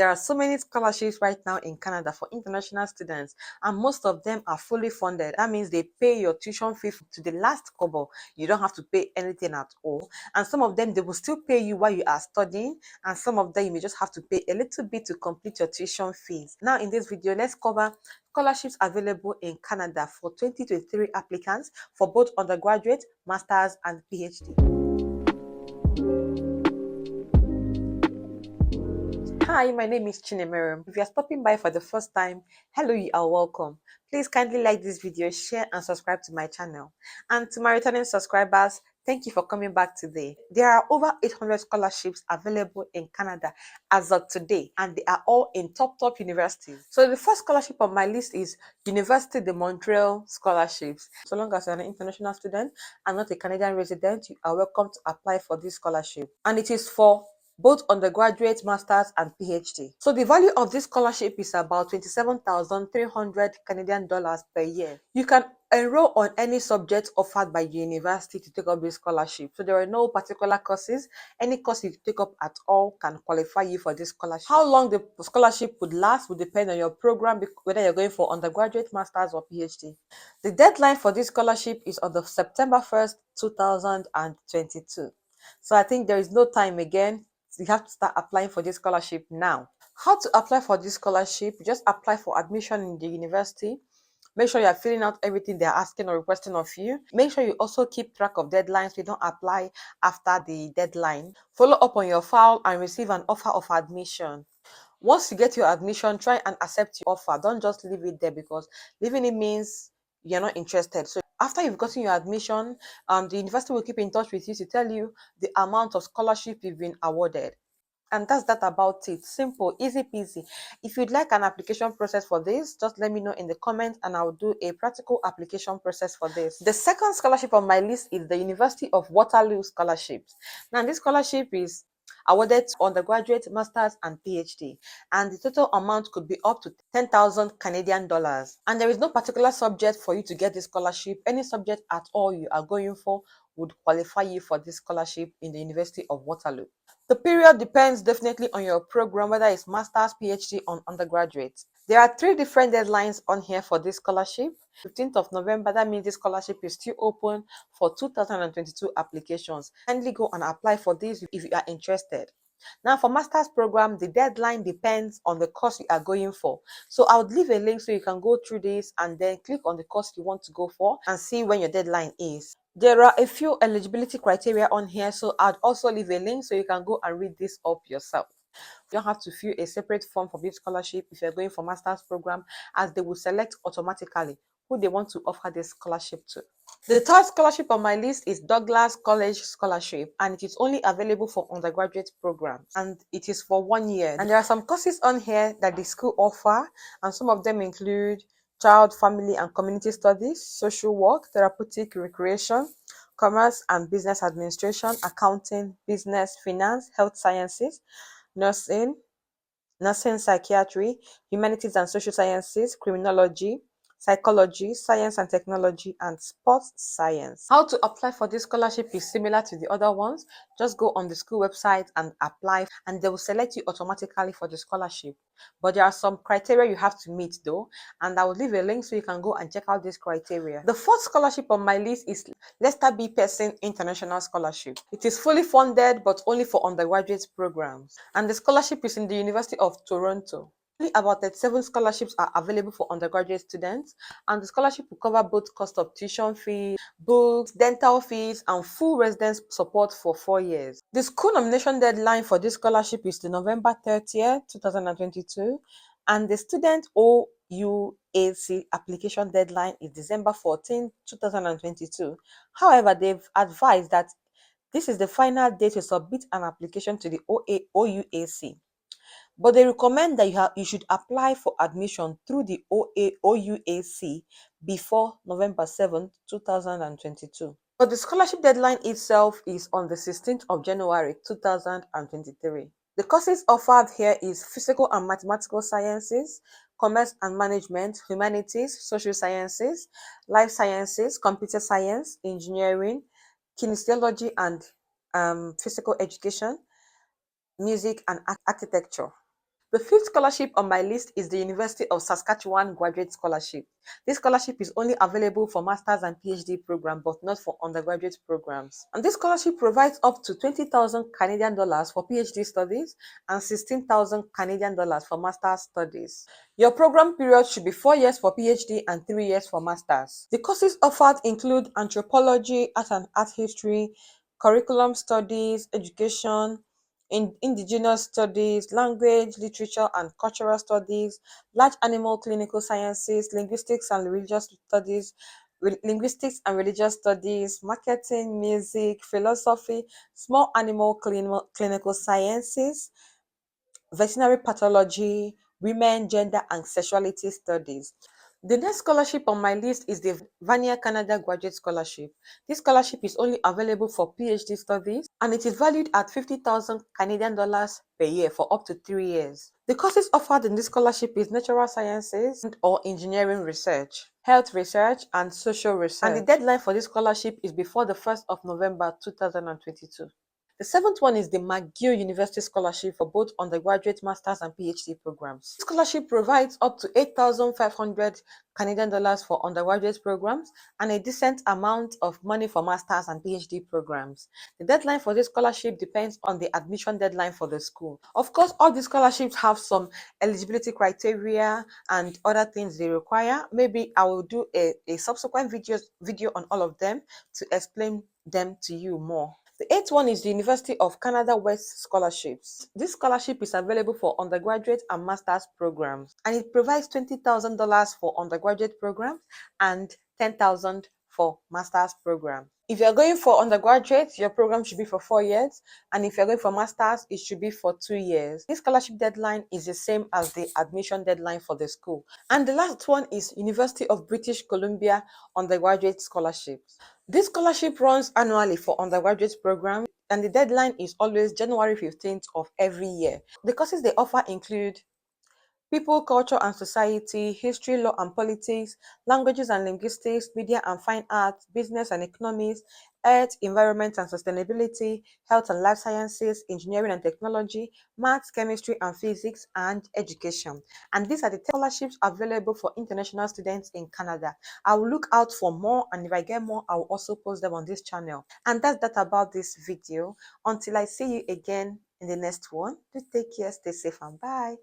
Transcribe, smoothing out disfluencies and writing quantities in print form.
There are so many scholarships right now in Canada for international students, and most of them are fully funded. That means they pay your tuition fee to the last kobo. You don't have to pay anything at all. And some of them, they will still pay you while you are studying, and some of them, you may just have to pay a little bit to complete your tuition fees. Now, in this video, let's cover scholarships available in Canada for 2023 applicants for both undergraduate, master's, and PhD. Hi, my name is Chinemerum. If you are stopping by for the first time, hello, you are welcome. Please kindly like this video, share and subscribe to my channel. And to my returning subscribers, thank you for coming back today. There are over 800 scholarships available in Canada as of today, and they are all in top universities. So the first scholarship on my list is University de Montreal scholarships. So long as you're an international student and not a Canadian resident, you are welcome to apply for this scholarship. And it is for both undergraduate, master's, and PhD. So the value of this scholarship is about 27,300 Canadian dollars per year. You can enroll on any subject offered by the university to take up this scholarship. So there are no particular courses. Any course you take up at all can qualify you for this scholarship. How long the scholarship would last would depend on your program, whether you're going for undergraduate, master's, or PhD. The deadline for this scholarship is on the September 1st, 2022. So I think there is no time again. You have to start applying for this scholarship now. How to apply for this scholarship? You just apply for admission in the university. Make sure you are filling out everything they're asking or requesting of you. Make sure you also keep track of deadlines. You don't apply after the deadline. Follow up on your file and receive an offer of admission. Once you get your admission, try and accept your offer. Don't just leave it there, because leaving it means you're not interested. So after you've gotten your admission, the university will keep in touch with you to tell you the amount of scholarship you've been awarded. And that's that about it. Simple, easy peasy. If you'd like an application process for this, just let me know in the comments and I'll do a practical application process for this. The second scholarship on my list is the University of Waterloo scholarships. Now, this scholarship is awarded to undergraduate, masters, and PhD, and the total amount could be up to 10,000 Canadian dollars. And there is no particular subject for you to get this scholarship. Any subject at all you are going for would qualify you for this scholarship in the University of Waterloo. The period depends definitely on your program, whether it's master's, PhD, or undergraduate. There are 3 different deadlines on here for this scholarship. 15th of November, that means this scholarship is still open for 2022 applications. Kindly go and apply for this if you are interested. Now, for master's program, the deadline depends on the course you are going for. So I would leave a link so you can go through this and then click on the course you want to go for and see when your deadline is. There are a few eligibility criteria on here, so I'd also leave a link so you can go and read this up yourself. You don't have to fill a separate form for this scholarship if you're going for master's program, as they will select automatically who they want to offer this scholarship to. The third scholarship on my list is Douglas College Scholarship, and it is only available for undergraduate programs, and it is for 1 year. And there are some courses on here that the school offer, and some of them include child, family, and community studies, social work, therapeutic recreation, commerce and business administration, accounting, business, finance, health sciences, nursing, psychiatry, humanities and social sciences, criminology, psychology, science and technology, and sports science. How to apply for this scholarship is similar to the other ones. Just go on the school website and apply, and they will select you automatically for the scholarship. But there are some criteria you have to meet though, and I will leave a link so you can go and check out this criteria. The fourth scholarship on my list is Lester B. Pearson International Scholarship. It is fully funded but only for undergraduate programs, and the scholarship is in the University of Toronto. About 37 scholarships are available for undergraduate students, and the scholarship will cover both cost of tuition fees, books, dental fees, and full residence support for 4 years. The school nomination deadline for this scholarship is the November 30th, 2022, and the student OUAC application deadline is December 14th, 2022. However, they've advised that this is the final day to submit an application to the OUAC. But they recommend that you should apply for admission through the OUAC before November 7th, 2022. But the scholarship deadline itself is on the 16th of January, 2023. The courses offered here is physical and mathematical sciences, commerce and management, humanities, social sciences, life sciences, computer science, engineering, kinesiology and physical education, music and architecture. The fifth scholarship on my list is the University of Saskatchewan Graduate Scholarship. This scholarship is only available for master's and PhD programs, but not for undergraduate programs. And this scholarship provides up to 20,000 Canadian dollars for PhD studies and 16,000 Canadian dollars for master's studies. Your program period should be 4 years for PhD and 3 years for master's. The courses offered include anthropology, art and art history, curriculum studies, education, indigenous studies, language, literature and cultural studies, large animal clinical sciences, linguistics and religious studies, marketing, music, philosophy, small animal clinical sciences, veterinary pathology, women, gender, and sexuality studies. The next scholarship on my list is the Vania Canada Graduate Scholarship. This scholarship is only available for PhD studies and it is valued at 50,000 Canadian dollars per year for up to 3 years. The courses offered in this scholarship is natural sciences or engineering research, health research, and social research. And the deadline for this scholarship is before the 1st of November 2022. The seventh one is the McGill University Scholarship for both undergraduate, master's, and PhD programs. This scholarship provides up to 8,500 Canadian dollars for undergraduate programs and a decent amount of money for master's and PhD programs. The deadline for this scholarship depends on the admission deadline for the school. Of course, all these scholarships have some eligibility criteria and other things they require. Maybe I will do a subsequent video on all of them to explain them to you more. The eighth one is the University of Canada West Scholarships. This scholarship is available for undergraduate and master's programs, and it provides $20,000 for undergraduate programs and $10,000 for master's program. If you're going for undergraduate, your program should be for 4 years, and if you're going for master's, it should be for 2 years. This scholarship deadline is the same as the admission deadline for the school. And the last one is University of British Columbia Undergraduate Scholarships. This scholarship runs annually for undergraduate programs, and the deadline is always January 15th of every year. The courses they offer include people, culture and society, history, law and politics, languages and linguistics, media and fine arts, business and economics, earth, environment and sustainability, health and life sciences, engineering and technology, maths, chemistry and physics, and education. And these are the scholarships available for international students in Canada. I will look out for more, and if I get more, I will also post them on this channel. And that's that about this video. Until I see you again in the next one, please take care, stay safe, and bye.